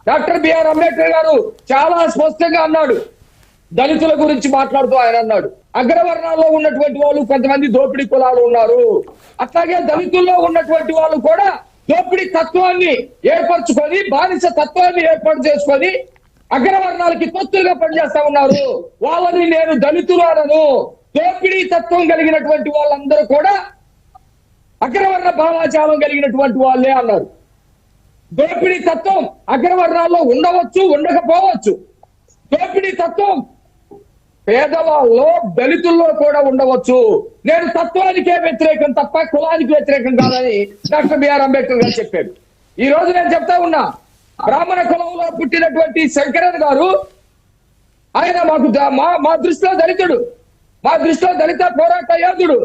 Doctor BR Ambedkar గారు చాలా స్పష్టంగా అన్నాడు. దళితుల గురించి మాట్లాడుతూ ఆయన అన్నాడు, అగ్రవర్ణాల్లో ఉన్నటువంటి వాళ్ళు కొంతమంది దోపిడీ కులాలు ఉన్నారు, అట్లాగే దళితుల్లో ఉన్నటువంటి వాళ్ళు కూడా దోపిడీ తత్వాన్ని ఏర్పరచుకొని, బానిస తత్వాన్ని ఏర్పాటు చేసుకొని అగ్రవర్ణాలకి తొత్తులుగా పనిచేస్తా ఉన్నారు. వాళ్ళని నేను దళితులు అనను. దోపిడీ తత్వం కలిగినటువంటి వాళ్ళందరూ కూడా అగ్రవర్ణ భావాచారం కలిగినటువంటి వాళ్ళే అన్నారు. దోపిడీ తత్వం అగ్రవర్ణాల్లో ఉండవచ్చు, ఉండకపోవచ్చు. దోపిడీ తత్వం పేదవాళ్ళలో, దళితుల్లో కూడా ఉండవచ్చు. నేను తత్వానికే వ్యతిరేకం తప్ప కులానికి వ్యతిరేకం కాదని డాక్టర్ బిఆర్ అంబేద్కర్ గారు చెప్పారు. ఈ రోజు నేను చెప్తా ఉన్నా, బ్రాహ్మణ కులంలో పుట్టినటువంటి శంకరన్ గారు, ఆయన మా దృష్టిలో దళితుడు, మా దృష్టిలో దళిత పోరాట యోధుడు,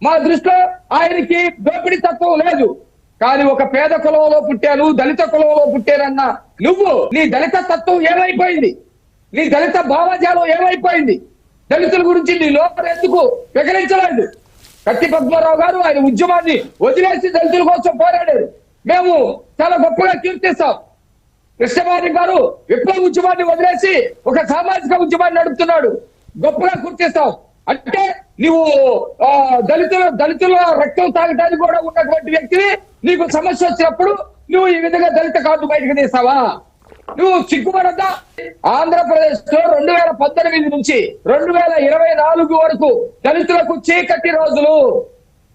మా దృష్టిలో ఆయనకి దోపిడీ తత్వం లేదు. కానీ ఒక పేద కులంలో పుట్టాను, దళిత కులంలో పుట్టానన్న నువ్వు, నీ దళిత తత్వం ఏమైపోయింది? నీ దళిత భావజాలం ఏమైపోయింది? దళితుల గురించి నీ లోపల ఎందుకు వికరించలేదు? కత్తి పద్మారావు గారు ఆయన ఉద్యమాన్ని వదిలేసి దళితుల కోసం పోరాడారు. మేము చాలా గొప్పగా కీర్తిస్తాం. కృష్ణమారి గారు విప్లవ ఉద్యమాన్ని వదిలేసి ఒక సామాజిక ఉద్యమాన్ని నడుపుతున్నాడు, గొప్పగా గుర్తిస్తాం. అంటే నువ్వు దళితుల రక్తం తాగడానికి కూడా ఉన్నటువంటి వ్యక్తివి, నీకు సమస్య వచ్చినప్పుడు నువ్వు ఈ విధంగా దళిత కార్డు బయటకు తీస్తావా? నువ్వు సిగ్గుపడద్దా? ఆంధ్రప్రదేశ్ లో 2019 నుంచి 2024 వరకు దళితులకు చీకటి రోజులు,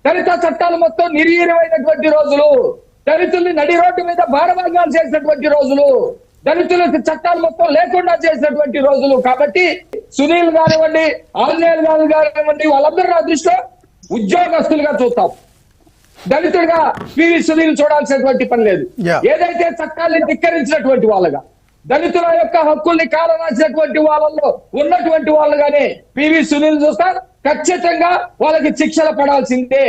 దళిత చట్టాలు మొత్తం నిర్వీర్యమైనటువంటి రోజులు, దళితుల్ని నడి రోడ్డు మీద భారభాగాలు చేసినటువంటి రోజులు, దళితులకు చట్టాలు మొత్తం లేకుండా చేసినటువంటి రోజులు. కాబట్టి సునీల్ కానివ్వండి, ఆంజనేయులు గారు కానివ్వండి, వాళ్ళందరూ నా దృష్టిలో ఉద్యోగస్తులుగా చూస్తాం. దళితుడిగా పివి సునీల్ చూడాల్సినటువంటి పని లేదు. ఏదైతే చట్టాన్ని ధిక్కరించినటువంటి వాళ్ళగా, దళితుల యొక్క హక్కుల్ని కాలరాసినటువంటి వాళ్ళలో ఉన్నటువంటి వాళ్ళుగానే పివి సునీల్ చూస్తారు. ఖచ్చితంగా వాళ్ళకి శిక్షలు పడాల్సిందే.